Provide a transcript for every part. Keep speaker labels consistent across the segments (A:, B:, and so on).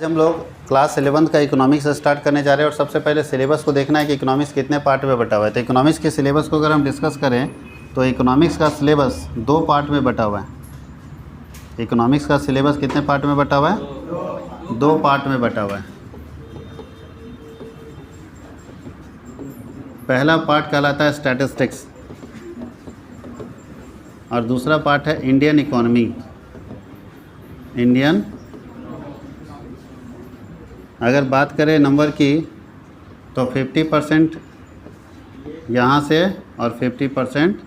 A: आज हम लोग क्लास 11th का इकोनॉमिक्स स्टार्ट करने जा रहे हैं और सबसे पहले सिलेबस को देखना है कि इकोनॉमिक्स कितने पार्ट में बटा हुआ है। तो इकोनॉमिक्स के सिलेबस को अगर हम डिस्कस करें तो इकोनॉमिक्स का सिलेबस 2 पार्ट में बटा हुआ है। इकोनॉमिक्स का सिलेबस कितने पार्ट में बटा हुआ है? 2 पार्ट में बटा हुआ है। पहला पार्ट कहलाता है स्टैटिस्टिक्स और दूसरा पार्ट है इंडियन इकोनॉमी। इंडियन अगर बात करें नंबर की तो 50% यहाँ से और 50%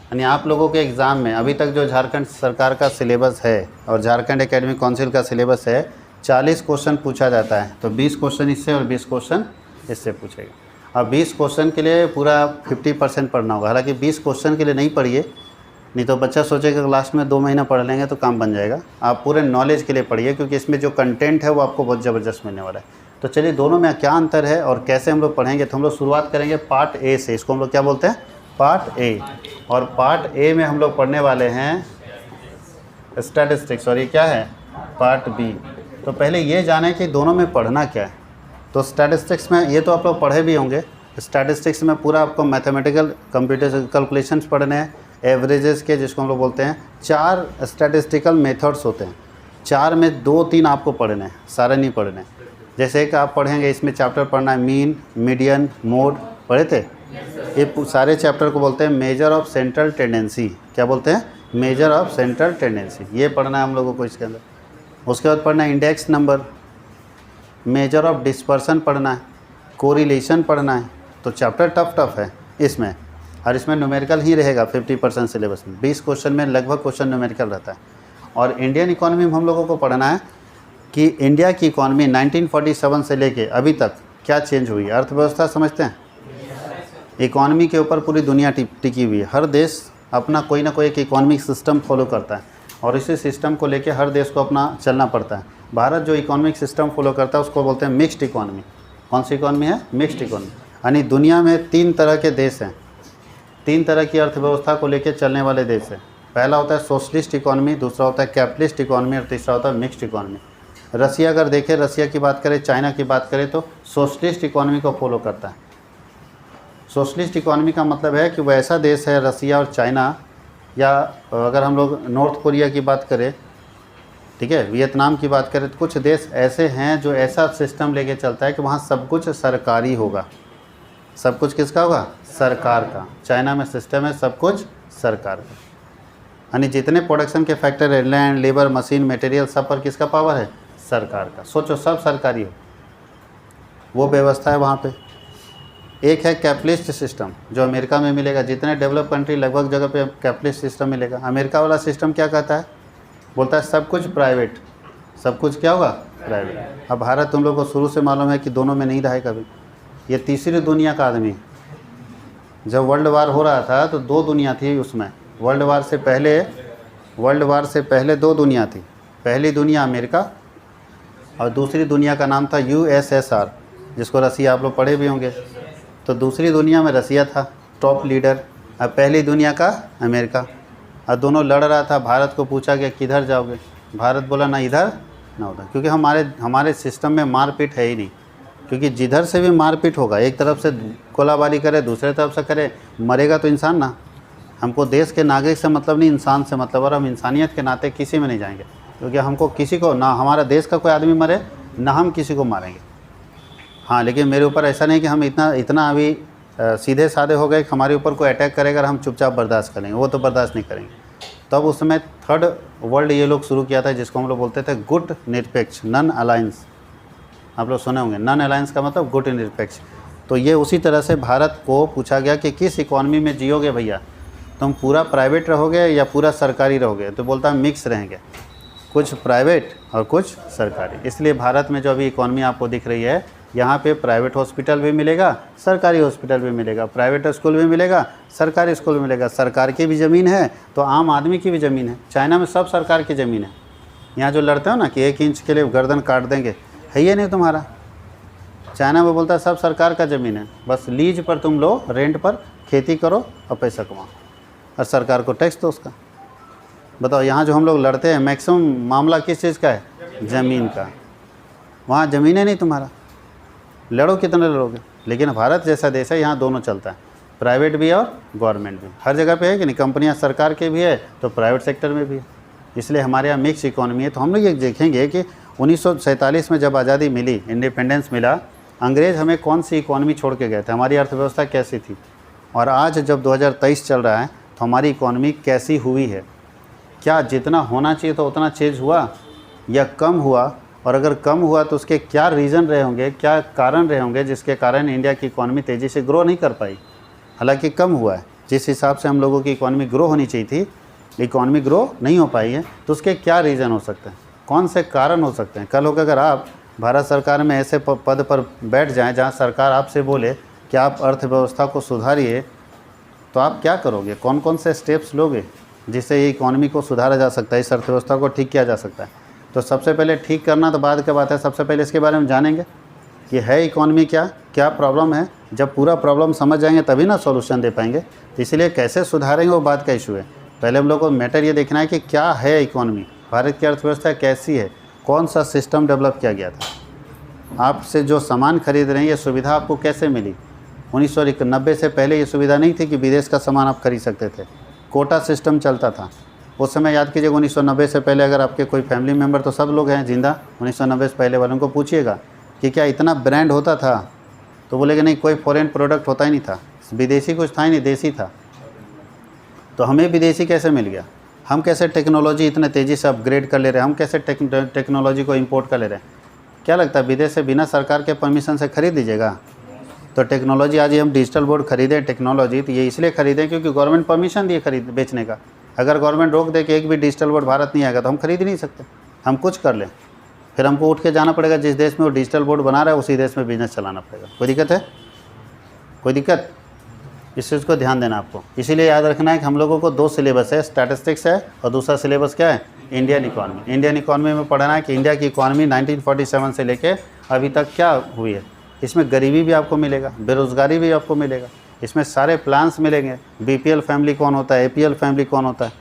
A: यानी आप लोगों के एग्ज़ाम में अभी तक जो झारखंड सरकार का सिलेबस है और झारखंड एकेडमिक काउंसिल का सिलेबस है 40 क्वेश्चन पूछा जाता है। तो 20 क्वेश्चन इससे और 20 क्वेश्चन इससे पूछेगा। अब 20 क्वेश्चन के लिए पूरा 50% पढ़ना होगा। हालांकि 20 क्वेश्चन के लिए नहीं पढ़िए, नहीं तो बच्चा सोचेगा कि लास्ट में 2 महीना पढ़ लेंगे तो काम बन जाएगा। आप पूरे नॉलेज के लिए पढ़िए क्योंकि इसमें जो कंटेंट है वो आपको बहुत ज़बरदस्त मिलने वाला है। तो चलिए दोनों में क्या अंतर है और कैसे हम लोग पढ़ेंगे। तो हम लोग शुरुआत करेंगे पार्ट ए से। इसको हम लोग क्या बोलते हैं? Part A. और पार्ट ए में हम लोग पढ़ने वाले हैं स्टैटिस्टिक्स और ये क्या है? Part B. तो पहले ये जाने कि दोनों में पढ़ना क्या है। तो स्टैटिस्टिक्स में ये तो आप लोग पढ़े भी होंगे। स्टैटिस्टिक्स में पूरा आपको मैथमेटिकल कंप्यूटर कैलकुलेशंस पढ़ने हैं, एवरेजेस के जिसको हम लोग बोलते हैं। 4 स्टैटिस्टिकल मेथड्स होते हैं, 4 में 2-3 आपको पढ़ने हैं, सारे नहीं पढ़ने। जैसे कि आप पढ़ेंगे इसमें चैप्टर पढ़ना है मीन, मीडियन, मोड, पढ़े थे? ये सारे चैप्टर को बोलते हैं मेजर ऑफ सेंट्रल टेंडेंसी। क्या बोलते हैं? Measure of central tendency. ये पढ़ना है हम लोगों को इसके अंदर। उसके बाद पढ़ना है index number, measure of dispersion पढ़ना है, कोरिलेशन पढ़ना है। तो चैप्टर टफ है इसमें, और इसमें न्यूमेरिकल ही रहेगा 50% सिलेबस में। 20 क्वेश्चन में लगभग क्वेश्चन न्यूमेरिकल रहता है। और इंडियन इकोनॉमी में हम लोगों को पढ़ना है कि इंडिया की इकोनॉमी 1947 से लेके अभी तक क्या चेंज हुई है। अर्थव्यवस्था समझते हैं? इकोनॉमी के ऊपर पूरी दुनिया टिकी हुई है। हर देश अपना कोई ना कोई एक इकोनॉमिक सिस्टम फॉलो करता है और इसी सिस्टम को लेके हर देश को अपना चलना पड़ता है। भारत जो इकोनॉमिक सिस्टम फॉलो करता है उसको बोलते हैं मिक्स्ड इकोनॉमी। कौन सी इकोनॉमी है? Mixed economy. यानी दुनिया में 3 तरह के देश हैं, 3 तरह की अर्थव्यवस्था को लेकर चलने वाले देश हैं। पहला होता है सोशलिस्ट इकोनॉमी, दूसरा होता है कैपिटलिस्ट इकोनॉमी और तीसरा होता है मिक्स्ड इकोनॉमी। रसिया अगर देखें, रसिया की बात करें, चाइना की बात करें तो सोशलिस्ट इकोनॉमी को फॉलो करता है। सोशलिस्ट इकोनॉमी का मतलब है कि वो ऐसा देश है, रसिया और चाइना, या अगर हम लोग नॉर्थ कोरिया की बात करें, ठीक है, वियतनाम की बात करें, तो कुछ देश ऐसे हैं जो ऐसा सिस्टम लेके चलता है कि वहाँ सब कुछ सरकारी होगा। सब कुछ किसका होगा? सरकार का। चाइना में सिस्टम है सब कुछ सरकार का, यानी जितने प्रोडक्शन के फैक्टर है, लैंड, लेबर, मशीन, मटेरियल, सब पर किसका पावर है? सरकार का। सोचो सब सरकारी हो, वो व्यवस्था है वहाँ पे। एक है कैपिटलिस्ट सिस्टम जो अमेरिका में मिलेगा। जितने डेवलप कंट्री लगभग जगह पे कैपिटलिस्ट सिस्टम मिलेगा। अमेरिका वाला सिस्टम क्या कहता है? बोलता है सब कुछ प्राइवेट। सब कुछ क्या होगा? प्राइवेट। अब भारत तुम लोग को शुरू से मालूम है कि दोनों में नहीं रहा है कभी। ये तीसरी दुनिया का आदमी। जब वर्ल्ड वार हो रहा था तो 2 दुनिया थी उसमें। वर्ल्ड वार से पहले 2 दुनिया थी। पहली दुनिया अमेरिका और दूसरी दुनिया का नाम था USSR, जिसको रसिया आप लोग पढ़े भी होंगे। तो दूसरी दुनिया में रसिया था टॉप लीडर, अब पहली दुनिया का अमेरिका। और दोनों लड़ रहा था। भारत को पूछा गया किधर जाओगे? भारत बोला ना इधर ना उधर, क्योंकि हमारे सिस्टम में मारपीट है ही नहीं। क्योंकि जिधर से भी मारपीट होगा, एक तरफ से गोलाबारी करे, दूसरे तरफ से करे, मरेगा तो इंसान ना। हमको देश के नागरिक से मतलब नहीं, इंसान से मतलब। और हम इंसानियत के नाते किसी में नहीं जाएंगे, क्योंकि हमको किसी को ना, हमारा देश का कोई आदमी मरे ना हम किसी को मारेंगे। हाँ, लेकिन मेरे ऊपर ऐसा नहीं कि हम इतना अभी सीधे साधे हो गए कि हमारे ऊपर कोई अटैक करेगा और हम चुपचाप बर्दाश्त करेंगे, वो तो बर्दाश्त नहीं करेंगे। तब उस समय 3rd वर्ल्ड ये लोग शुरू किया था, जिसको हम लोग बोलते थे गुट निरपेक्ष, नन अलायंस। आप लोग सुने होंगे, नन अलायंस का मतलब गुट निरपेक्ष। तो ये उसी तरह से भारत को पूछा गया कि किस इकोनॉमी में जियोगे भैया, तुम पूरा प्राइवेट रहोगे या पूरा सरकारी रहोगे? तो बोलता है मिक्स रहेंगे, कुछ प्राइवेट और कुछ सरकारी। इसलिए भारत में जो अभी इकोनॉमी आपको दिख रही है, यहाँ पे प्राइवेट हॉस्पिटल भी मिलेगा, सरकारी हॉस्पिटल भी मिलेगा, प्राइवेट स्कूल भी मिलेगा, सरकारी स्कूल भी मिलेगा। सरकार की भी ज़मीन है तो आम आदमी की भी ज़मीन है। चाइना में सब सरकार की ज़मीन है। यहाँ जो लड़ते हो ना कि 1 इंच के लिए गर्दन काट देंगे, है ये नहीं तुम्हारा। चाइना में बोलता है सब सरकार का ज़मीन है, बस लीज पर तुम लो, रेंट पर खेती करो और पैसा कमाओ और सरकार को टैक्स दो उसका। बताओ, यहाँ जो हम लोग लड़ते हैं मैक्सिमम मामला किस चीज़ का है? ज़मीन का। वहाँ ज़मीन है नहीं तुम्हारा, लड़ो कितना लड़ोगे। लेकिन भारत जैसा देश है, यहाँ दोनों चलता है, प्राइवेट भी और गवर्नमेंट भी। हर जगह पे है कि नहीं, कंपनियाँ सरकार के भी है तो प्राइवेट सेक्टर में भी है। इसलिए हमारे यहाँ मिक्स इकोनॉमी है। तो हम लोग ये देखेंगे कि 1947 में जब आज़ादी मिली, इंडिपेंडेंस मिला, अंग्रेज़ हमें कौन सी इकोनॉमी छोड़ के गए थे, हमारी अर्थव्यवस्था कैसी थी, और आज जब 2023 चल रहा है तो हमारी इकोनॉमी कैसी हुई है। क्या जितना होना चाहिए तो उतना चेंज हुआ या कम हुआ, और अगर कम हुआ तो उसके क्या रीज़न रहे होंगे, क्या कारण रहे होंगे जिसके कारण इंडिया की इकोनॉमी तेज़ी से ग्रो नहीं कर पाई। हालांकि कम हुआ है, जिस हिसाब से हम लोगों की इकोनॉमी ग्रो होनी चाहिए थी, इकोनॉमी ग्रो नहीं हो पाई है। तो उसके क्या रीज़न हो सकते हैं, कौन से कारण हो सकते हैं। कल हो अगर आप भारत सरकार में ऐसे पद पर बैठ जाएं जहां सरकार आपसे बोले कि आप अर्थव्यवस्था को सुधारिए, तो आप क्या करोगे, कौन कौन से स्टेप्स लोगे जिससे ये इकोनॉमी को सुधारा जा सकता है, इस अर्थव्यवस्था को ठीक किया जा सकता है। तो सबसे पहले ठीक करना तो बाद की बात है, सबसे पहले इसके बारे में जानेंगे कि है इकोनॉमी क्या प्रॉब्लम है। जब पूरा प्रॉब्लम समझ जाएंगे तभी ना सॉल्यूशन दे पाएंगे। तो इसलिए कैसे सुधारेंगे वो बात का इशू है। पहले हम लोग को मैटर ये देखना है कि क्या है इकोनॉमी, भारत की अर्थव्यवस्था कैसी है, कौन सा सिस्टम डेवलप किया गया था। आपसे जो सामान खरीद रहे हैं, ये सुविधा आपको कैसे मिली। 1990 से पहले ये सुविधा नहीं थी कि विदेश का सामान आप खरीद सकते थे, कोटा सिस्टम चलता था उस समय। याद कीजिएगा 1990 से पहले अगर आपके कोई फैमिली मेम्बर, तो सब लोग हैं जिंदा 1990 से पहले वालों को पूछिएगा कि क्या इतना ब्रांड होता था, तो बोलेगा नहीं, कोई फॉरेन प्रोडक्ट होता ही नहीं था, विदेशी कुछ था ही नहीं, देसी था। तो हमें विदेशी कैसे मिल गया, हम कैसे टेक्नोलॉजी इतने तेज़ी से अपग्रेड कर ले रहे हैं, हम कैसे टेक्नोलॉजी को इंपोर्ट कर ले रहे हैं। क्या लगता है विदेश से बिना सरकार के परमिशन से खरीद लीजिएगा। तो टेक्नोलॉजी आज हम डिजिटल बोर्ड खरीदें टेक्नोलॉजी, तो ये इसलिए खरीदें क्योंकि गवर्नमेंट परमिशन दिए खरीद बेचने का। अगर गवर्नमेंट रोक दे कि एक भी डिजिटल बोर्ड भारत नहीं आएगा तो हम खरीद नहीं सकते। हम कुछ कर लें, फिर हमको उठ के जाना पड़ेगा जिस देश में वो डिजिटल बोर्ड बना रहा है उसी देश में बिजनेस चलाना पड़ेगा। कोई दिक्कत है, कोई दिक्कत, इस चीज़ को ध्यान देना आपको। इसीलिए याद रखना है कि हम लोगों को 2 सिलेबस है, स्टैटिस्टिक्स है और दूसरा सिलेबस क्या है, इंडियन इकॉनमी। इंडियन इकॉनमी में पढ़ना है कि इंडिया की इकॉनमी 1947 से लेके अभी तक क्या हुई है। इसमें गरीबी भी आपको मिलेगा, बेरोज़गारी भी आपको मिलेगा, इसमें सारे प्लान्स मिलेंगे। बीपीएल फैमिली कौन होता है, एपीएल फैमिली कौन होता है।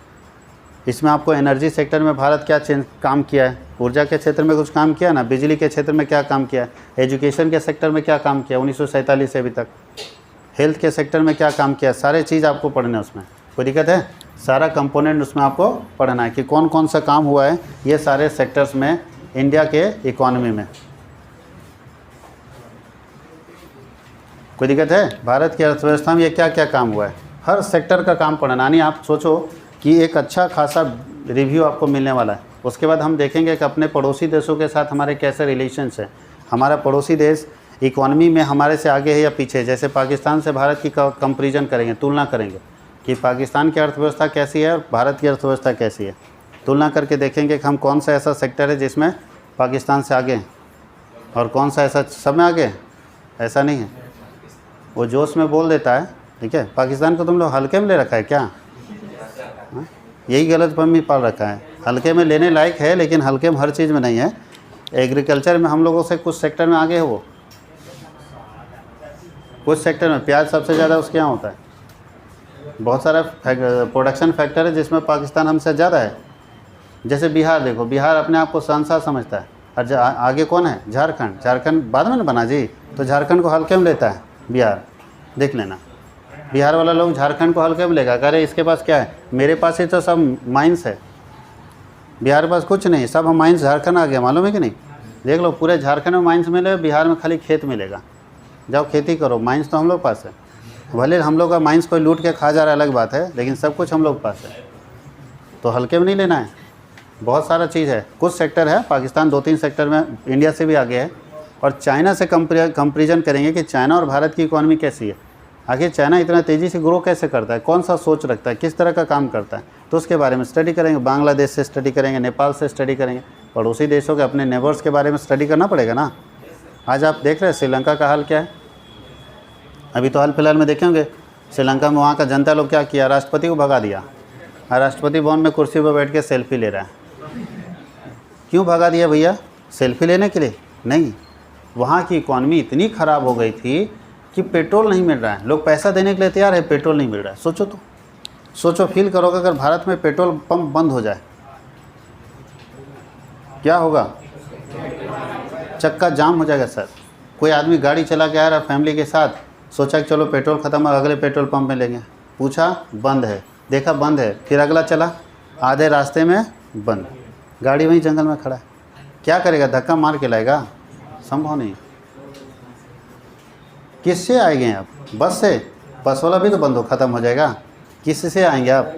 A: इसमें आपको एनर्जी सेक्टर में भारत क्या काम किया है, ऊर्जा के क्षेत्र में कुछ काम किया ना, बिजली के क्षेत्र में क्या काम किया है, एजुकेशन के सेक्टर में क्या काम किया 1947 से अभी तक, हेल्थ के सेक्टर में क्या काम किया, सारे चीज़ आपको पढ़ना है उसमें। कोई दिक्कत है, सारा कंपोनेंट उसमें आपको पढ़ना है कि कौन कौन सा काम हुआ है ये सारे सेक्टर्स में इंडिया के इकॉनमी में। कोई दिक्कत है, भारत की अर्थव्यवस्था में ये क्या क्या काम हुआ है, हर सेक्टर का काम पढ़ना। यानी आप सोचो कि एक अच्छा खासा रिव्यू आपको मिलने वाला है। उसके बाद हम देखेंगे कि अपने पड़ोसी देशों के साथ हमारे कैसे रिलेशंस हैं, हमारा पड़ोसी देश इकॉनमी में हमारे से आगे है या पीछे है। जैसे पाकिस्तान से भारत की कंपैरिजन करेंगे, तुलना करेंगे कि पाकिस्तान की अर्थव्यवस्था कैसी है और भारत की अर्थव्यवस्था कैसी है। तुलना करके देखेंगे कि हम कौन सा ऐसा सेक्टर है जिसमें पाकिस्तान से आगे हैं और कौन सा ऐसा सब में आगे है। ऐसा नहीं है, वो जोश में बोल देता है, ठीक है। पाकिस्तान को तुम लोग हल्के में ले रखा है क्या, यही गलतफहमी पाल रखा है। हल्के में लेने लायक है लेकिन हल्के में हर चीज़ में नहीं है। एग्रीकल्चर में हम लोगों से कुछ सेक्टर में आगे है, वो कुछ सेक्टर में प्याज सबसे ज़्यादा उसके यहाँ होता है। बहुत सारा प्रोडक्शन फैक्टर है जिसमें पाकिस्तान हमसे ज़्यादा है। जैसे बिहार देखो, बिहार अपने आप को शहंशाह समझता है और आगे कौन है, झारखंड। झारखंड बाद में बना जी, तो झारखंड को हल्के में लेता है बिहार, देख लेना। बिहार वाला लोग झारखंड को हल्के में लेगा, अरे इसके पास क्या है, मेरे पास ही तो सब माइंस है, बिहार के पास कुछ नहीं, सब हम माइंस। झारखंड आ गया, मालूम है कि नहीं। देख लो पूरे झारखंड में माइंस मिले, बिहार में खाली खेत मिलेगा। जाओ खेती करो, माइंस तो हम लोग पास है। भले हम लोग का माइंस कोई लूट के खा जा रहा है अलग बात है, लेकिन सब कुछ हम लोग पास है। तो हल्के में नहीं लेना है, बहुत सारा चीज़ है। कुछ सेक्टर है, पाकिस्तान 2-3 सेक्टर में इंडिया से भी आगे है। और चाइना से कंपेरिजन करेंगे कि चाइना और भारत की इकॉनमी कैसी है। आखिर चाइना इतना तेज़ी से ग्रो कैसे करता है, कौन सा सोच रखता है, किस तरह का काम करता है, तो उसके बारे में स्टडी करेंगे। बांग्लादेश से स्टडी करेंगे, नेपाल से स्टडी करेंगे, पड़ोसी देशों के अपने नेबर्स के बारे में स्टडी करना पड़ेगा ना। आज आप देख रहे हैं श्रीलंका का हाल क्या है। अभी तो हाल फिलहाल में देखेंगे श्रीलंका में वहाँ का जनता लोग क्या किया, राष्ट्रपति को भगा दिया और राष्ट्रपति भवन में कुर्सी पर बैठ के सेल्फी ले रहा है। क्यों भगा दिया भैया, सेल्फी लेने के लिए नहीं। वहाँ की इकॉनमी इतनी ख़राब हो गई थी कि पेट्रोल नहीं मिल रहा है, लोग पैसा देने के लिए तैयार है, पेट्रोल नहीं मिल रहा है। सोचो तो, सोचो फील करोगे अगर भारत में पेट्रोल पंप बंद हो जाए क्या होगा। चक्का जाम हो जाएगा सर। कोई आदमी गाड़ी चला के आ रहा फैमिली के साथ, सोचा कि चलो पेट्रोल ख़त्म है, अगले पेट्रोल पंप में लेंगे, पूछा बंद है, देखा बंद है, फिर अगला चला, आधे रास्ते में बंद, गाड़ी वहीं जंगल में खड़ा है, क्या करेगा? धक्का मार के लाएगा? संभव नहीं। किससे आएंगे आप? बस से? बस वाला भी तो बंद हो, ख़त्म हो जाएगा, किससे आएंगे आप?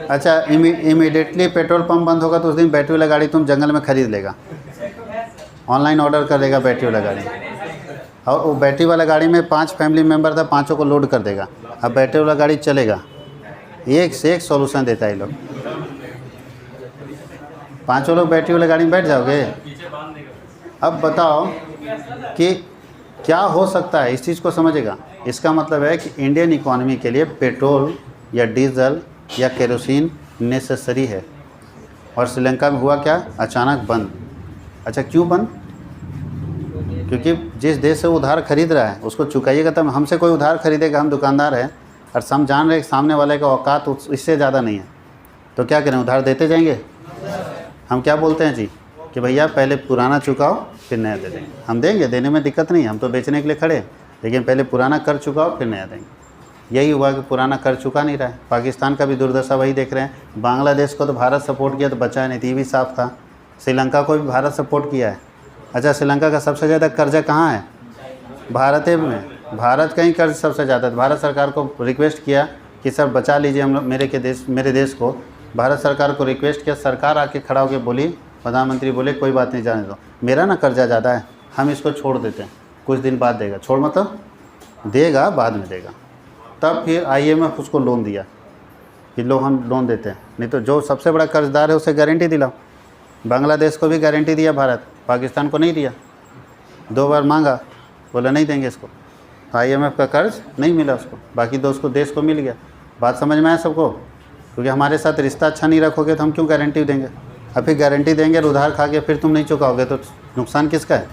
A: अच्छा, इमीडिएटली पेट्रोल पंप बंद होगा तो उस दिन बैटरी वाला गाड़ी तुम जंगल में खरीद लेगा, ऑनलाइन ऑर्डर कर देगा बैटरी वाला गाड़ी, और वो बैटरी वाला गाड़ी में 5 फैमिली मेम्बर था, 5 को लोड कर देगा, अब बैटरी वाला गाड़ी चलेगा। एक से एक सॉल्यूशन देता है ये लोग। 5 लोग बैटरी वाला गाड़ी में बैठ जाओगे? अब बताओ कि क्या हो सकता है, इस चीज़ को समझेगा। इसका मतलब है कि इंडियन इकोनॉमी के लिए पेट्रोल या डीजल या केरोसिन नेसेसरी है, और श्रीलंका में हुआ क्या? अचानक बंद। अच्छा, क्यों बंद? क्योंकि जिस देश से उधार खरीद रहा है उसको चुकाइएगा तब। हमसे कोई उधार खरीदेगा, हम दुकानदार हैं और हम जान रहे हैं सामने वाले का औकात इससे ज़्यादा नहीं है, तो क्या करें? उधार देते जाएंगे। हम क्या बोलते हैं जी कि भैया पहले पुराना चुकाओ फिर नया दे देंगे। हम देंगे, देने में दिक्कत नहीं, हम तो बेचने के लिए खड़े, लेकिन पहले पुराना कर चुकाओ फिर नया देंगे। यही हुआ कि पुराना कर चुका नहीं रहा है। पाकिस्तान का भी दुर्दशा वही देख रहे हैं। बांग्लादेश को तो भारत सपोर्ट किया तो बचा नहीं, ये भी साफ था। श्रीलंका को भी भारत सपोर्ट किया है। अच्छा, श्रीलंका का सबसे ज़्यादा कर्जा कहाँ है? भारत में। भारत का ही कर्ज सबसे ज़्यादा है। भारत सरकार को रिक्वेस्ट किया कि सर बचा लीजिए हम लोग मेरे देश को। भारत सरकार को रिक्वेस्ट किया, सरकार आके खड़ा होकर बोली, प्रधानमंत्री बोले कोई बात नहीं, जाने दो, मेरा ना कर्जा ज़्यादा है, हम इसको छोड़ देते हैं, कुछ दिन बाद देगा। छोड़ मतलब देगा, बाद में देगा। तब फिर IMF उसको लोन दिया कि लो हम लोन देते हैं, नहीं तो जो सबसे बड़ा कर्जदार है उसे गारंटी दिलाओ। बांग्लादेश को भी गारंटी दिया भारत, पाकिस्तान को नहीं दिया। 2 बार मांगा, बोला नहीं देंगे इसको। IMF का कर्ज नहीं मिला उसको, बाकी तो उसको देश को मिल गया। बात समझ में आया सबको? क्योंकि हमारे साथ रिश्ता अच्छा नहीं रखोगे तो हम क्यों गारंटी देंगे? अब फिर गारंटी देंगे और उधार खा के फिर तुम नहीं चुकाओगे तो नुकसान किसका है?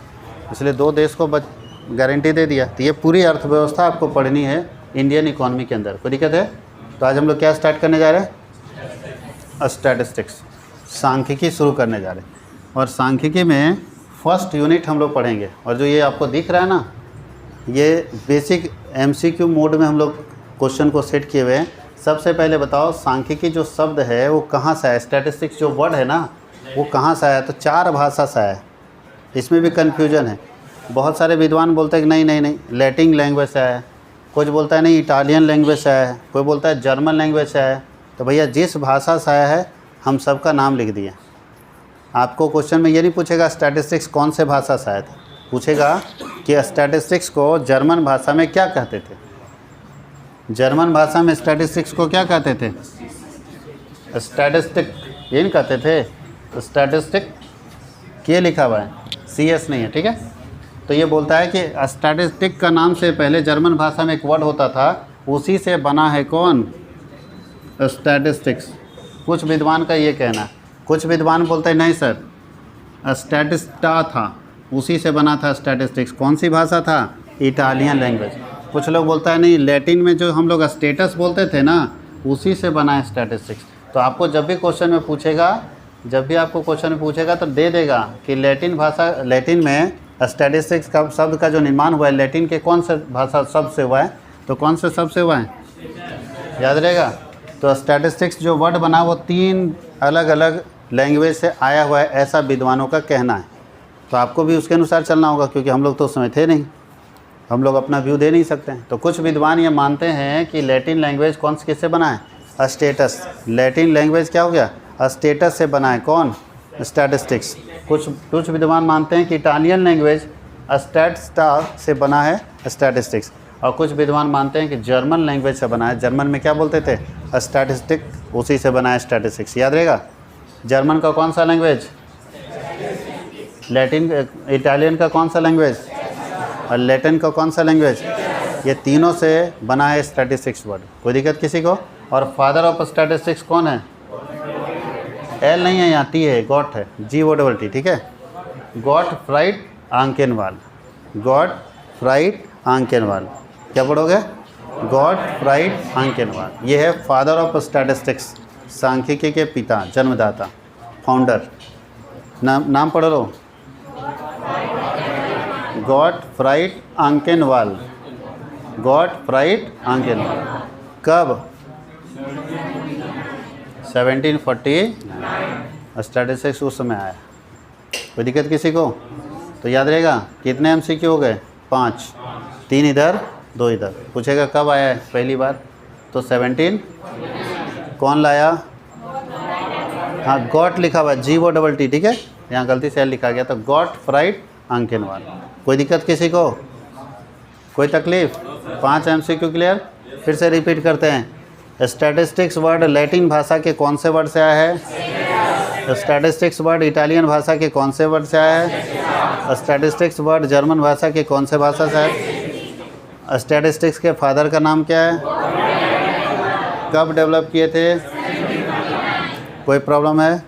A: इसलिए 2 देश को गारंटी दे दिया। तो ये पूरी अर्थव्यवस्था आपको पढ़नी है इंडियन इकोनॉमी के अंदर। कोई दिक्कत है? तो आज हम लोग क्या स्टार्ट करने जा रहे हैं? स्टैटिस्टिक्स, सांख्यिकी शुरू करने जा रहे हैं। और सांख्यिकी में फर्स्ट यूनिट हम लोग पढ़ेंगे। और जो ये आपको दिख रहा है ना, ये बेसिक MCQ मोड में हम लोग क्वेश्चन को सेट किए हुए हैं। सबसे पहले बताओ सांख्यिकी जो शब्द है वो कहाँ से आया? स्टैटिस्टिक्स जो वर्ड है ना वो कहाँ से आया? तो 4 भाषा से आया। इसमें भी कन्फ्यूजन है। बहुत सारे विद्वान बोलते हैं कि नहीं लैटिन लैंग्वेज से आया है, कुछ बोलता है नहीं इटालियन लैंग्वेज से आया है, कोई बोलता है जर्मन लैंग्वेज से आया है। तो भैया जिस भाषा से आया है हम सबका नाम लिख दिए। आपको क्वेश्चन में ये नहीं पूछेगा स्टैटिस्टिक्स कौन से भाषा से आया था, पूछेगा कि स्टैटिस्टिक्स को जर्मन भाषा में क्या कहते थे। जर्मन भाषा में स्टैटिस्टिक्स को क्या कहते थे? स्टैटिस्टिक, ये नहीं कहते थे? स्टैटिस्टिक के लिखा हुआ है, CS नहीं है, ठीक है। तो ये बोलता है कि स्टैटिस्टिक का नाम से पहले जर्मन भाषा में एक वर्ड होता था, उसी से बना है कौन? स्टैटिस्टिक्स। कुछ विद्वान का ये कहना है। कुछ विद्वान बोलते हैं नहीं सर, स्टैटिस्टा था, उसी से बना था स्टैटिस्टिक्स। कौन सी भाषा था? Italian language. कुछ लोग बोलता है नहीं लैटिन में जो हम लोग स्टेटस बोलते थे ना उसी से बना है स्टैटिस्टिक्स। तो आपको जब भी क्वेश्चन में पूछेगा, तो दे देगा कि लैटिन भाषा, लैटिन में स्टैटिस्टिक्स का शब्द का जो निर्माण हुआ है लैटिन के कौन से भाषा शब्द से हुआ है? तो कौन से शब्द से हुआ है? याद रहेगा। तो स्टैटिस्टिक्स जो वर्ड बना वो 3 अलग अलग लैंग्वेज से आया हुआ है, ऐसा विद्वानों का कहना है। तो आपको भी उसके अनुसार चलना होगा, क्योंकि हम लोग तो उस समय थे नहीं, हम लोग अपना व्यू दे नहीं सकते हैं। तो कुछ विद्वान ये मानते हैं कि लैटिन लैंग्वेज कौन से किससे बना है? स्टेटस। लैटिन लैंग्वेज क्या हो गया? स्टेटस से बना है कौन? स्टैटिस्टिक्स। कुछ विद्वान मानते हैं कि इटालियन लैंग्वेज स्टैटिस्टा से बना है स्टैटिस्टिक्स। और कुछ विद्वान मानते हैं कि जर्मन लैंग्वेज से बना है। जर्मन में क्या बोलते थे? स्टैटिस्टिक, उसी से बना है स्टैटिस्टिक्स। याद रहेगा। जर्मन का कौन सा लैंग्वेज? लैटिन। इटालियन का कौन सा लैंग्वेज? और लैटिन का कौन सा लैंग्वेज? ये तीनों से बना है स्टैटिस्टिक्स वर्ड। कोई दिक्कत किसी को? और फादर ऑफ स्टैटिस्टिक्स कौन है? L नहीं है यहाँ, T है, गॉट है, GOT, ठीक है। गॉटफ्राइड आंकेनवाल। गॉटफ्राइड आंकेनवाल। क्या पढ़ोगे? गॉटफ्राइड आंकेनवाल। ये है फादर ऑफ स्टैटिस्टिक्स, सांख्यिकी के पिता, जन्मदाता, फाउंडर। नाम पढ़ लो। गॉटफ्राइड आंकेनवाल। गॉटफ्राइड आंकेनवाल कब? 1749 स्टैटिस्टिक्स उस समय आया। कोई दिक्कत किसी को? तो याद रहेगा कितने MCQ हो गए? 5, 3 इधर 2 इधर। पूछेगा कब आया है पहली बार, तो 17 कौन लाया? हाँ गॉट लिखा हुआ है, GOTT, ठीक है, यहाँ गलती से L लिखा गया, तो गॉटफ्राइड आंकेनवाल। कोई दिक्कत किसी को? कोई तकलीफ? 5 MCQ क्लियर। फिर से रिपीट करते हैं। स्टैटिस्टिक्स वर्ड लैटिन भाषा के कौन से वर्ड से आया है? स्टैटिस्टिक्स वर्ड इटालियन भाषा के कौन से वर्ड से आया है? स्टैटिस्टिक्स वर्ड जर्मन भाषा के कौन से भाषा से है? स्टैटिस्टिक्स के फादर का नाम क्या है? कब डेवलप किए थे? कोई प्रॉब्लम है?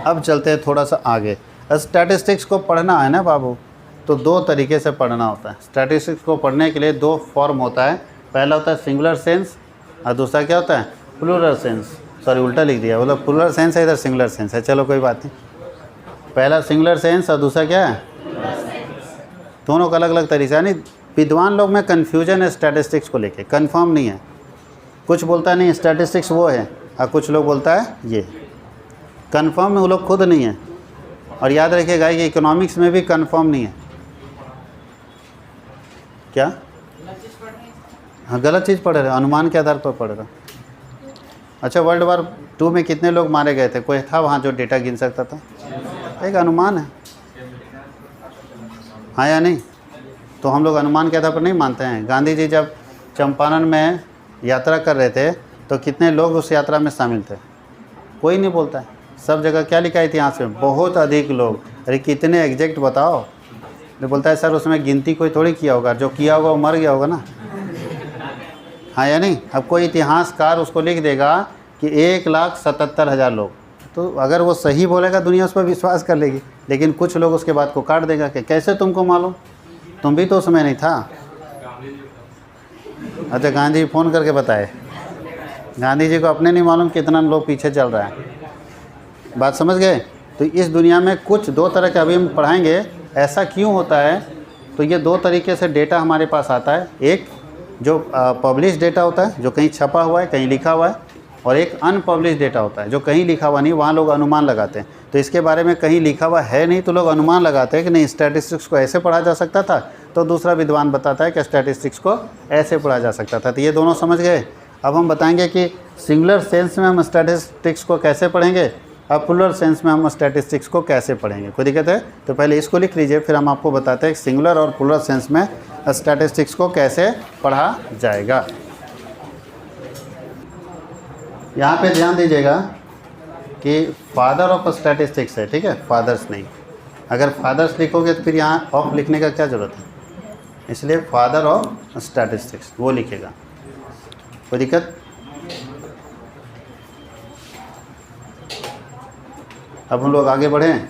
A: अब चलते हैं थोड़ा सा आगे। स्टैटिस्टिक्स को पढ़ना है ना बाबू, तो 2 तरीके से पढ़ना होता है। स्टैटिस्टिक्स को पढ़ने के लिए 2 फॉर्म होता है। पहला होता है सिंगुलर सेंस और दूसरा क्या होता है? Plural sense. सॉरी उल्टा लिख दिया, बोलो प्लूरल सेंस है, इधर सिंगुलर सेंस है। चलो कोई बात नहीं। पहला सिंगुलर सेंस और दूसरा क्या है? दोनों का अलग अलग तरीका है। यानी विद्वान लोग में कन्फ्यूजन है स्टैटिस्टिक्स को लेके, कंफर्म नहीं है। कुछ बोलता नहीं स्टैटिस्टिक्स वो है और कुछ लोग बोलता है ये। कंफर्म में वो लोग खुद नहीं है। और याद रखिएगा कि इकोनॉमिक्स में भी कंफर्म नहीं है। क्या? हाँ गलत चीज़ पढ़ रहे, अनुमान के आधार पर पढ़ रहे। अच्छा वर्ल्ड वॉर 2 में कितने लोग मारे गए थे? कोई था वहाँ जो डेटा गिन सकता था? एक अनुमान है, हाँ या नहीं? तो हम लोग अनुमान के आधार पर नहीं मानते हैं। गांधी जी जब चंपारण में यात्रा कर रहे थे तो कितने लोग उस यात्रा में शामिल थे? कोई नहीं बोलता है। सब जगह क्या लिखा है इतिहास में? बहुत अधिक लोग। अरे कितने एग्जैक्ट बताओ? तो बोलता है सर उसमें गिनती कोई थोड़ी किया होगा, जो किया होगा वो मर गया होगा ना, हाँ या नहीं? अब कोई इतिहासकार उसको लिख देगा कि 1,77,000 लोग, तो अगर वो सही बोलेगा दुनिया उस पर विश्वास कर लेगी। लेकिन कुछ लोग उसके बाद को काट देगा कि कैसे तुमको मालूम, तुम भी तो उसमें नहीं था। अच्छा गांधी जी फ़ोन करके बताए, गांधी जी को अपने नहीं मालूम कितना लोग पीछे चल रहा है। बात समझ गए? तो इस दुनिया में कुछ 2 तरह के अभी हम पढ़ाएंगे। ऐसा क्यों होता है? तो ये 2 तरीके से डेटा हमारे पास आता है। एक जो पब्लिश डेटा होता है, जो कहीं छपा हुआ है, कहीं लिखा हुआ है, और एक अनपब्लिश डेटा होता है जो कहीं लिखा हुआ नहीं, वहाँ लोग अनुमान लगाते हैं। तो इसके बारे में कहीं लिखा हुआ है नहीं तो लोग अनुमान लगाते हैं कि नहीं स्टैटिस्टिक्स को ऐसे पढ़ा जा सकता था, तो दूसरा विद्वान बताता है कि स्टैटिस्टिक्स को ऐसे पढ़ा जा सकता था। तो ये दोनों समझ गए। अब हम बताएंगे कि सिंगुलर सेंस में हम स्टैटिस्टिक्स को कैसे पढ़ेंगे और प्लूरल सेंस में हम स्टैटिस्टिक्स को कैसे पढ़ेंगे। कोई दिक्कत है? तो पहले इसको लिख लीजिए, फिर हम आपको बताते हैं सिंगुलर और प्लूरल सेंस में स्टैटिस्टिक्स को कैसे पढ़ा जाएगा। यहाँ पे ध्यान दीजिएगा कि फादर ऑफ स्टैटिस्टिक्स है, ठीक है, फादर्स नहीं। अगर फादर्स लिखोगे तो फिर यहाँ ऑफ लिखने का क्या ज़रूरत है, इसलिए फादर ऑफ स्टैटिस्टिक्स वो लिखेगा। कोई दिक्कत? अब हम लोग आगे बढ़ें।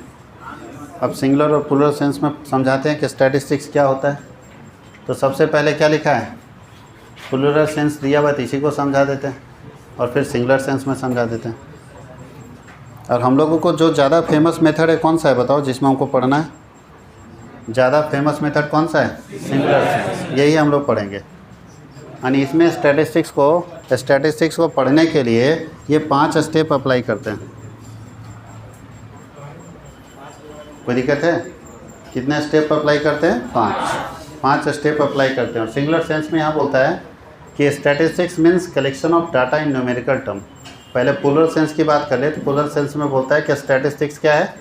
A: अब सिंगुलर और प्लूरल सेंस में समझाते हैं कि स्टैटिस्टिक्स क्या होता है। तो सबसे पहले क्या लिखा है? प्लूरल सेंस दिया हुआ इसी को समझा देते हैं और फिर सिंगुलर सेंस में समझा देते हैं। और हम लोगों को जो ज़्यादा फेमस मेथड है कौन सा है बताओ, जिसमें हमको पढ़ना है? ज़्यादा फेमस मेथड कौन सा है? Singular sense. यही हम लोग पढ़ेंगे। यानी इसमें स्टैटिस्टिक्स को पढ़ने के लिए ये 5 स्टेप अप्लाई करते हैं। कोई दिक्कत है? कितने स्टेप अप्लाई करते हैं? 5 स्टेप अप्लाई करते हैं। और सिंगुलर सेंस में यहाँ बोलता है कि statistics means collection of data in numerical term. पहले प्लूरल सेंस की बात कर ले तो प्लूरल सेंस में बोलता है कि स्टैटिस्टिक्स क्या है?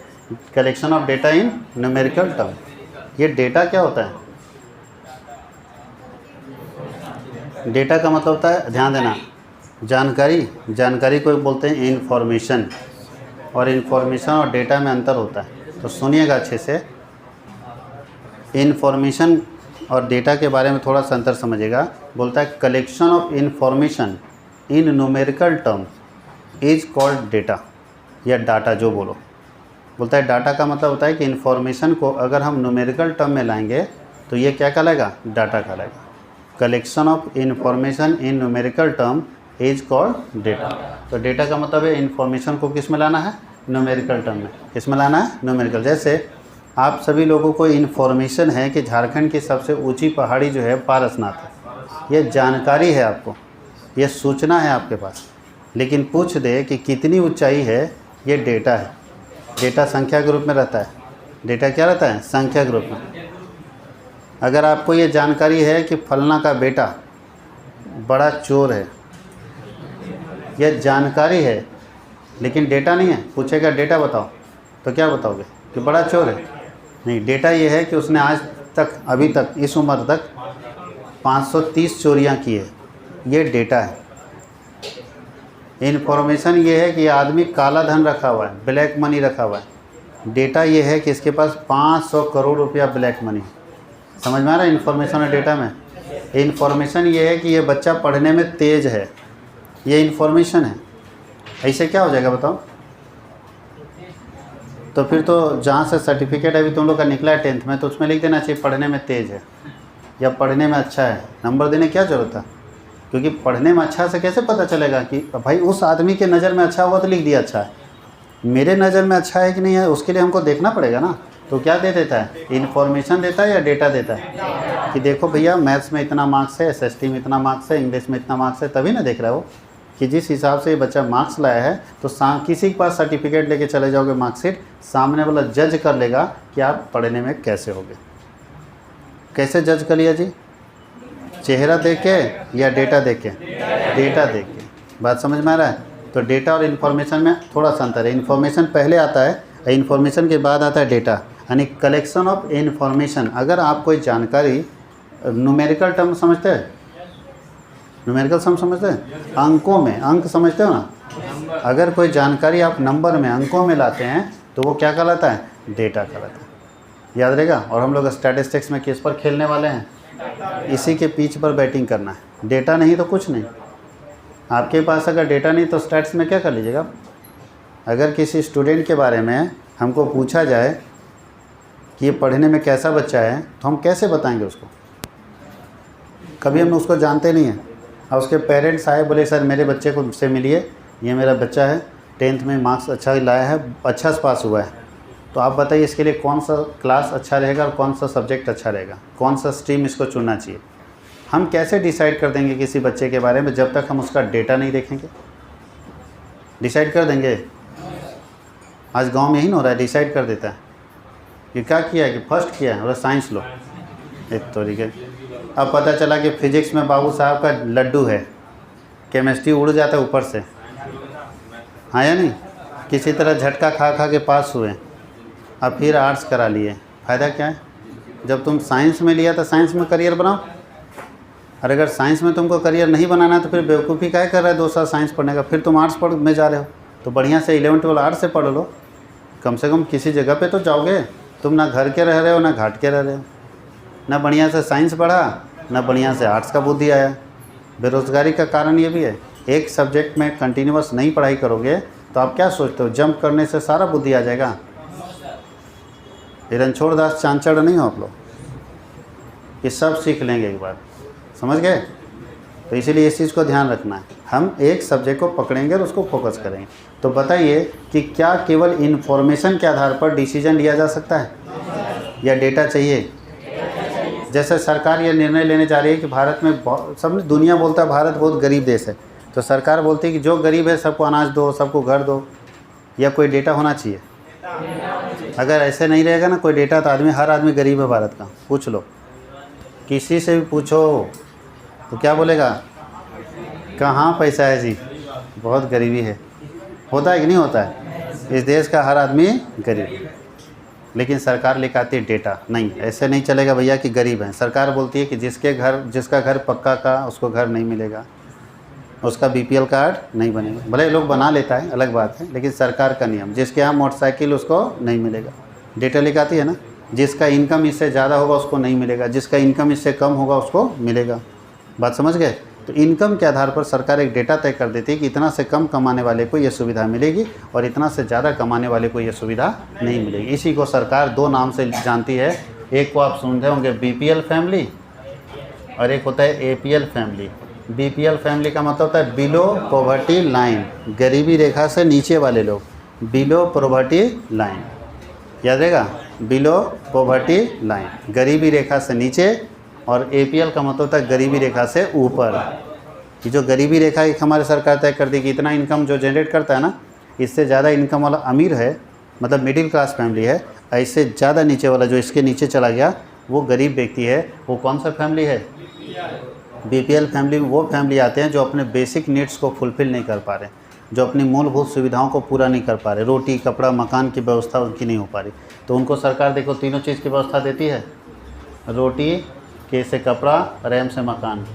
A: Collection of data in numerical term. ये डेटा क्या होता है? डेटा का मतलब होता है, ध्यान देना, जानकारी को बोलते हैं इन्फॉर्मेशन, और इन्फॉर्मेशन और डेटा में अंतर होता है। तो सुनिएगा अच्छे से, इन्फॉर्मेशन और डेटा के बारे में थोड़ा सा अंतर समझिएगा। बोलता है collection of information in numerical term is called data, या डाटा जो बोलो। बोलता है डाटा का मतलब होता है कि इन्फॉर्मेशन को अगर हम न्यूमेरिकल टर्म में लाएंगे तो ये क्या कहलाएगा? डाटा कहलाएगा। Collection of information in numerical term is called data. तो डेटा का मतलब है इन्फॉर्मेशन को किस में लाना है? न्यूमेरिकल टर्म में। किसमें लाना है? न्यूमेरिकल। जैसे आप सभी लोगों को इन्फॉर्मेशन है कि झारखंड की सबसे ऊंची पहाड़ी जो है पारसनाथ है, ये जानकारी है आपको, ये सूचना है आपके पास। लेकिन पूछ दे कि कितनी ऊंचाई है, ये डेटा है। डेटा संख्या के रूप में रहता है। डेटा क्या रहता है? संख्या के रूप में। अगर आपको ये जानकारी है कि फलना का बेटा बड़ा चोर है, यह जानकारी है लेकिन डेटा नहीं है। पूछेगा डेटा बताओ, तो क्या बताओगे? कि बड़ा चोर है? नहीं, डेटा ये है कि उसने आज तक, अभी तक, इस उम्र तक 530 चोरियां की है, ये डेटा है। इन्फॉर्मेशन ये है कि आदमी काला धन रखा हुआ है, ब्लैक मनी रखा हुआ है। डेटा ये है कि इसके पास 500 करोड़ रुपया ब्लैक मनी है। समझ में आ रहा है इन्फॉर्मेशन और डेटा में? इन्फॉर्मेशन ये है कि ये बच्चा पढ़ने में तेज है, ये इन्फॉर्मेशन है। ऐसे क्या हो जाएगा बताओ? तो फिर तो जहाँ से सर्टिफिकेट अभी तुम लोग का निकला है 10th में, तो उसमें लिख देना चाहिए पढ़ने में तेज़ है या पढ़ने में अच्छा है। नंबर देने क्या ज़रूरत है? क्योंकि पढ़ने में अच्छा से कैसे पता चलेगा कि भाई उस आदमी के नज़र में अच्छा हुआ तो लिख दिया अच्छा है, मेरे नज़र में अच्छा है कि नहीं है, उसके लिए हमको देखना पड़ेगा ना। तो क्या दे देता है? इन्फॉर्मेशन देता है या डेटा देता है? कि देखो भैया मैथ्स में इतना मार्क्स है, SST में इतना मार्क्स है, इंग्लिश में इतना मार्क्स है, तभी ना देख रहा हो कि जिस हिसाब से ये बच्चा मार्क्स लाया है, तो किसी के पास सर्टिफिकेट लेके चले जाओगे, मार्कशीट, सामने वाला जज कर लेगा कि आप पढ़ने में कैसे होगे। कैसे जज कर लिया जी? चेहरा देख के या डेटा देख के? डेटा देख के। बात समझ में आ रहा है? तो डेटा और इन्फॉर्मेशन में थोड़ा सा अंतर है। इन्फॉर्मेशन पहले आता है, इन्फॉर्मेशन के बाद आता है डेटा, यानी कलेक्शन ऑफ इन्फॉर्मेशन। अगर आप कोई जानकारी, न्यूमेरिकल टर्म समझते हैं? न्यूमेरिकल सम समझते हैं? अंकों में, अंक समझते हो ना? अगर कोई जानकारी आप नंबर में, अंकों में लाते हैं तो वो क्या कहलाता है? डेटा कहलाता है। याद रहेगा। और हम लोग स्टैटिस्टिक्स में किस पर खेलने वाले हैं? इसी के पीच पर बैटिंग करना है। डेटा नहीं तो कुछ नहीं। आपके पास अगर डेटा नहीं तो स्टैट्स में क्या कर लीजिएगा? अगर किसी स्टूडेंट के बारे में हमको पूछा जाए कि ये पढ़ने में कैसा बच्चा है, तो हम कैसे बताएंगे उसको? कभी हम उसको जानते नहीं हैं। और उसके पेरेंट्स आए, बोले सर मेरे बच्चे को से मिलिए, ये मेरा बच्चा है, 10th में मार्क्स अच्छा लाया है, अच्छा से पास हुआ है, तो आप बताइए इसके लिए कौन सा क्लास अच्छा रहेगा और कौन सा सब्जेक्ट अच्छा रहेगा, कौन सा स्ट्रीम इसको चुनना चाहिए। हम कैसे डिसाइड कर देंगे किसी बच्चे के बारे में जब तक हम उसका डेटा नहीं देखेंगे? डिसाइड कर देंगे? आज गांव में यही ना हो रहा है, डिसाइड कर देता है कि क्या किया है, कि फर्स्ट किया है और साइंस लो एक तरीके। अब पता चला कि फिजिक्स में बाबू साहब का लड्डू है, केमिस्ट्री उड़ जाता है ऊपर से, हाँ या नहीं? किसी तरह झटका खा खा के पास हुए, अब फिर आर्ट्स करा लिए। फ़ायदा क्या है? जब तुम साइंस में लिया तो साइंस में करियर बनाओ। और अगर साइंस में तुमको करियर नहीं बनाना है तो फिर बेवकूफ़ी क्या कर रहा है 2 साल साइंस पढ़ने का, फिर तुम आर्ट्स पढ़ में जा रहे हो। तो बढ़िया से 11-12 आर्ट्स से पढ़ लो, कम से कम किसी जगह पे तो जाओगे। तुम ना घर के रह रहे हो ना घाट के रह रहे हो, ना बढ़िया से साइंस पढ़ा ना बढ़िया से आर्ट्स का बुद्धि आया। बेरोज़गारी का कारण ये भी है, एक सब्जेक्ट में कंटिन्यूअस नहीं पढ़ाई करोगे तो आप क्या सोचते हो जंप करने से सारा बुद्धि आ जाएगा? रणछोड़ दास चांचड़ नहीं हो आप लोग, ये सब सीख लेंगे एक बार, समझ गए? तो इसीलिए इस चीज़ को ध्यान रखना है, हम एक सब्जेक्ट को पकड़ेंगे और उसको फोकस करेंगे। तो बताइए कि क्या केवल इन्फॉर्मेशन के आधार पर डिसीजन लिया जा सकता है या डेटा चाहिए? जैसे सरकार ये निर्णय लेने जा रही है कि भारत में सब दुनिया बोलता है भारत बहुत गरीब देश है, तो सरकार बोलती है कि जो गरीब है सबको अनाज दो, सबको घर दो, या कोई डेटा होना चाहिए? अगर ऐसे नहीं रहेगा ना कोई डेटा, तो हर आदमी गरीब है भारत का। पूछ लो, किसी से भी पूछो तो क्या बोलेगा? कहाँ पैसा है जी, बहुत गरीबी है। होता है कि नहीं होता है? इस देश का हर आदमी गरीब है, लेकिन सरकार लेकर आती है डेटा। नहीं, ऐसे नहीं चलेगा भैया कि गरीब हैं। सरकार बोलती है कि जिसका घर पक्का का उसको घर नहीं मिलेगा, उसका BPL कार्ड नहीं बनेगा। भले लोग बना लेता है, अलग बात है, लेकिन सरकार का नियम, जिसके यहाँ मोटरसाइकिल उसको नहीं मिलेगा। डेटा लेकर आती है ना, जिसका इनकम इससे ज़्यादा होगा उसको नहीं मिलेगा, जिसका इनकम इससे कम होगा उसको मिलेगा। बात समझ गए? तो इनकम के आधार पर सरकार एक डेटा तय कर देती है कि इतना से कम कमाने वाले को ये सुविधा मिलेगी और इतना से ज़्यादा कमाने वाले को ये सुविधा नहीं मिलेगी। इसी को सरकार 2 नाम से जानती है, एक को आप सुनते होंगे BPL फैमिली और एक होता है APL फैमिली। BPL फैमिली का मतलब होता है बिलो पॉवर्टी लाइन, गरीबी रेखा से नीचे वाले लोग। बिलो पॉवर्टी लाइन, याद रहेगा, बिलो पॉवर्टी लाइन, गरीबी रेखा से नीचे, और APL का मतलब होता है गरीबी रेखा से ऊपर। ये जो गरीबी रेखा एक हमारे सरकार तय कर दी कि इतना इनकम जो जनरेट करता है ना, इससे ज़्यादा इनकम वाला अमीर है, मतलब मिडिल क्लास फैमिली है, इससे ज़्यादा नीचे वाला जो इसके नीचे चला गया वो गरीब व्यक्ति है। वो कौन सा फैमिली है? BPL फैमिली में वो फैमिली आते हैं जो अपने बेसिक नीड्स को फुलफ़िल नहीं कर पा रहे, जो अपनी मूलभूत सुविधाओं को पूरा नहीं कर पा रहे, रोटी कपड़ा मकान की व्यवस्था उनकी नहीं हो पा रही, तो उनको सरकार देखो तीनों चीज़ की व्यवस्था देती है, रोटी के से कपड़ा और M से मकान।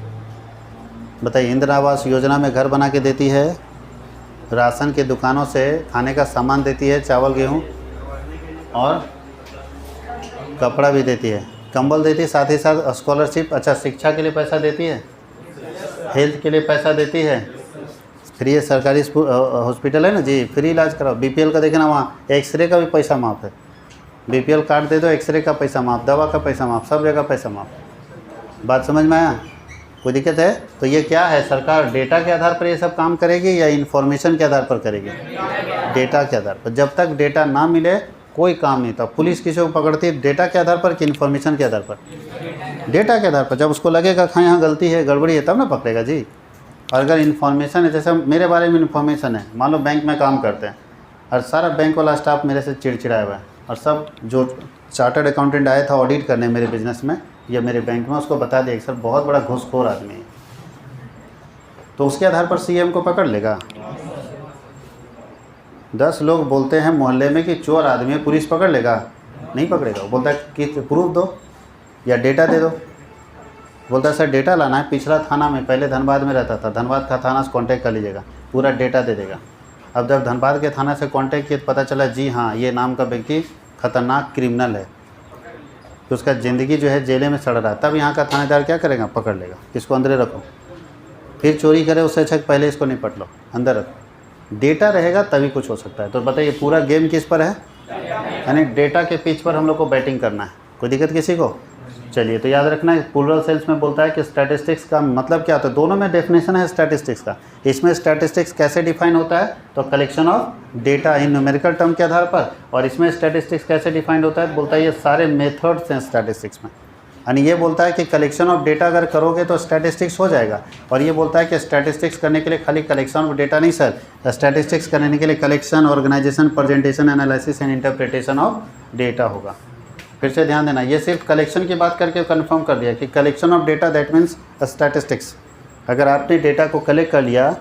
A: बताइए, इंदिरा आवास योजना में घर बना के देती है, राशन के दुकानों से खाने का सामान देती है, चावल गेहूँ, और कपड़ा भी देती है, कंबल देती है, साथ ही साथ स्कॉलरशिप, अच्छा शिक्षा के लिए पैसा देती है, हेल्थ के लिए पैसा देती है, फ्री सरकारी हॉस्पिटल है ना जी, फ्री इलाज कराओ। BPL का देखना, वहाँ एक्सरे का भी पैसा माफ़ है, BPL कार्ड दे दो, एक्सरे का पैसा माफ़, दवा का पैसा माफ़, सब जगह पैसा माफ़। बात समझ में आया? कोई दिक्कत है? तो ये क्या है, सरकार डेटा के आधार पर ये सब काम करेगी या इन्फॉर्मेशन के आधार पर करेगी? डेटा के आधार पर। जब तक डेटा ना मिले कोई काम नहीं था। पुलिस किसी को पकड़ती है डेटा के आधार पर कि इन्फॉर्मेशन के आधार पर? डेटा के आधार पर। जब उसको लगेगा हाँ यहाँ गलती है, गड़बड़ी है, तब ना पकड़ेगा जी। और अगर इन्फॉर्मेशन है, जैसे मेरे बारे में इन्फॉर्मेशन है, मान लो बैंक में काम करते हैं और सारा बैंक वाला स्टाफ मेरे से चिड़चिड़ाया हुआ है, और सब जो चार्टर्ड अकाउंटेंट आया था ऑडिट करने मेरे बिजनेस में या मेरे बैंक में, उसको बता दिया कि सर बहुत बड़ा घूसखोर आदमी है, तो उसके आधार पर CM को पकड़ लेगा? 10 लोग बोलते हैं मोहल्ले में कि चोर आदमी है, पुलिस पकड़ लेगा? नहीं पकड़ेगा। वो बोलता है कि प्रूफ दो या डेटा दे दो। बोलता है सर डेटा लाना है, पिछला थाना में, पहले धनबाद में रहता था, धनबाद का थाना से कांटेक्ट कर लीजिएगा, पूरा डेटा दे देगा। अब जब धनबाद के थाना से कांटेक्ट किया तो पता चला जी हाँ ये नाम का व्यक्ति खतरनाक क्रिमिनल है, तो उसका ज़िंदगी जो है जेले में सड़ रहा है, तब यहाँ का थानेदार क्या करेगा? पकड़ लेगा, इसको अंदर रखो। फिर चोरी करे उससे अच्छा पहले इसको निपट लो, अंदर रखो। डेटा रहेगा तभी कुछ हो सकता है। तो बताइए पूरा गेम किस पर है? यानी डेटा के पिच पर हम लोग को बैटिंग करना है। कोई दिक्कत किसी को? चलिए, तो याद रखना है प्लूरल सेंस में बोलता है कि स्टैटिस्टिक्स का मतलब क्या होता है। दोनों में डेफिनेशन है स्टैटिस्टिक्स का। इसमें स्टैटिस्टिक्स कैसे डिफाइन होता है? तो collection of data in numerical term के आधार पर। और इसमें स्टैटिस्टिक्स कैसे डिफाइंड होता है? बोलता है ये सारे मेथड्स हैं स्टैटिस्टिक्स में। यानी ये बोलता है कि कलेक्शन ऑफ डेटा अगर करोगे तो स्टैटिस्टिक्स हो जाएगा। और ये बोलता है कि स्टैटिस्टिक्स करने के लिए खाली कलेक्शन ऑफ डेटा नहीं सर, स्टैटिस्टिक्स करने के लिए collection, organisation, presentation, analysis and interpretation of data होगा। फिर से ध्यान देना, ये सिर्फ कलेक्शन की बात करके कंफर्म कर दिया कि collection of data that means statistics. अगर आपने डेटा को कलेक्ट कर लिया,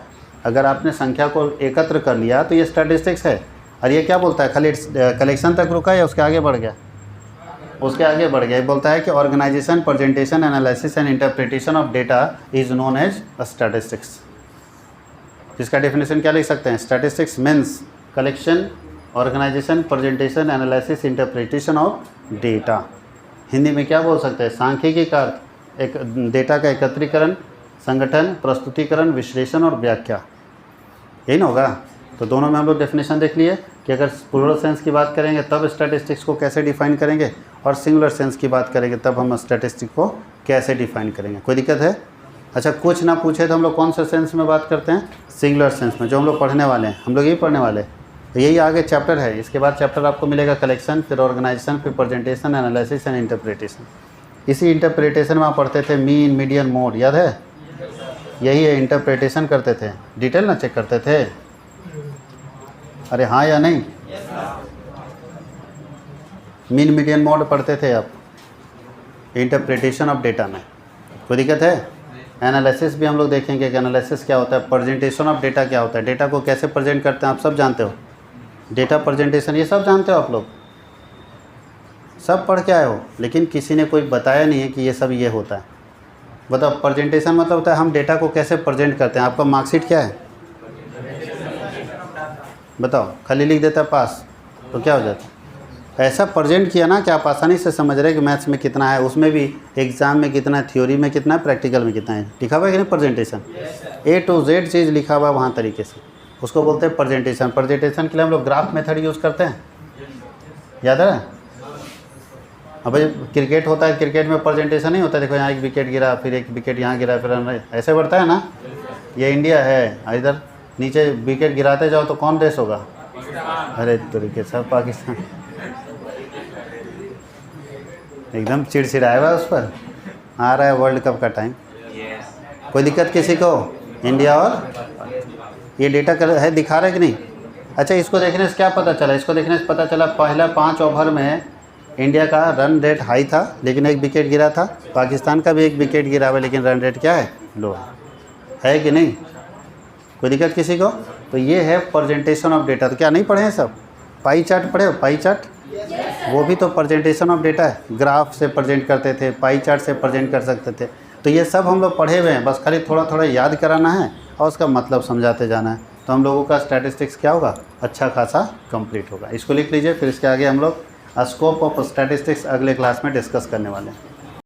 A: अगर आपने संख्या को एकत्र कर लिया तो ये स्टैटिस्टिक्स है। और ये क्या बोलता है? खाली कलेक्शन तक रुका या उसके आगे बढ़ गया? उसके आगे बढ़ गया। ये बोलता है कि organisation, presentation, analysis and interpretation of data is known as statistics. इसका डेफिनेशन क्या लिख सकते हैं? Statistics means collection, organisation, presentation, analysis, interpretation of data. Hindi में क्या बोल सकते हैं? सांख्यिकी का अर्थ एक डेटा का एकत्रीकरण, संगठन, प्रस्तुतिकरण, विश्लेषण और व्याख्या, यही ना होगा। तो दोनों में हम लोग डेफिनेशन देख लिए कि अगर प्लूरल सेंस की बात करेंगे तब स्टैटिस्टिक्स को कैसे डिफाइन करेंगे, और सिंगुलर सेंस की बात करेंगे तब हम स्टैटिस्टिक्स को कैसे डिफाइन करेंगे। कोई दिक्कत है? अच्छा, कुछ ना पूछे तो हम लोग कौन से सेंस में बात करते हैं? सिंगुलर सेंस में, जो हम लोग पढ़ने वाले हैं। हम लोग यही पढ़ने वाले हैं, तो यही आगे चैप्टर है। इसके बाद चैप्टर आपको मिलेगा कलेक्शन, फिर ऑर्गेनाइजेशन, फिर प्रेजेंटेशन, एनालिसिस एंड इंटरप्रिटेशन। इसी इंटरप्रिटेशन में आप पढ़ते थे मीन, मीडियन, मोड, याद है? यही है, इंटरप्रिटेशन करते थे, डिटेल ना चेक करते थे। अरे हाँ या नहीं? मीन, मीडियन, मोड पढ़ते थे आप इंटरप्रिटेशन ऑफ डेटा में। कोई दिक्कत है? एनालिसिस भी हम लोग देखेंगे कि एनालिसिस क्या होता है, प्रेजेंटेशन ऑफ डेटा क्या होता है, डेटा को कैसे प्रेजेंट करते हैं आप सब जानते हो। डेटा प्रेजेंटेशन ये सब जानते हो आप लोग, सब पढ़ के आए हो, लेकिन किसी ने कोई बताया नहीं है कि ये सब ये होता है। बताओ, प्रेजेंटेशन मतलब होता है हम डेटा को कैसे प्रेजेंट करते हैं। आपका मार्कशीट क्या है? बताओ, खाली लिख देता है पास तो क्या हो जाता? ऐसा प्रेजेंट किया ना कि आप आसानी से समझ रहे हैं कि मैथ्स में कितना है, उसमें भी एग्जाम में कितना है, थ्योरी में कितना है, प्रैक्टिकल में कितना है। लिखा हुआ है कि नहीं प्रेजेंटेशन? A to Z चीज़ लिखा हुआ है वहाँ तरीके से, उसको बोलते हैं प्रेजेंटेशन। प्रेजेंटेशन के लिए हम लोग ग्राफ मेथड यूज़ करते हैं, याद है? अब भाई क्रिकेट होता है, क्रिकेट में प्रेजेंटेशन नहीं होता। देखो यहाँ एक विकेट गिरा, फिर एक विकेट यहाँ गिरा, फिर ऐसे बढ़ता है ना। ये इंडिया है, इधर नीचे विकेट गिराते जाओ तो कौन देश होगा? अरे तरीके सब पाकिस्तान एकदम चिड़चिड़ाया हुआ उस पर। आ रहा है वर्ल्ड कप का टाइम, कोई दिक्कत किसी को? इंडिया और ये डेटा है दिखा रहा है कि नहीं? अच्छा, इसको देखने से क्या पता चला? इसको देखने से पता चला पहला 5 ओवर में इंडिया का रन रेट हाई था लेकिन एक विकेट गिरा था। पाकिस्तान का भी एक विकेट गिरा हुआ लेकिन रन रेट क्या है? लो है कि नहीं? कोई दिक्कत किसी को? तो ये है प्रेजेंटेशन ऑफ डेटा। तो क्या नहीं पढ़े हैं सब? पाई चार्ट पढ़े हो? पाई चार्ट वो भी तो प्रेजेंटेशन ऑफ डेटा है। ग्राफ से प्रेजेंट करते थे, पाई चार्ट से प्रेजेंट कर सकते थे। तो ये सब हम लोग पढ़े हुए हैं, बस खाली थोड़ा थोड़ा याद कराना है और उसका मतलब समझाते जाना है। तो हम लोगों का स्टैटिस्टिक्स क्या होगा? अच्छा खासा कंप्लीट होगा। इसको लिख लीजिए, फिर इसके आगे हम लोग स्कोप ऑफ स्टैटिस्टिक्स अगले क्लास में डिस्कस करने वाले हैं।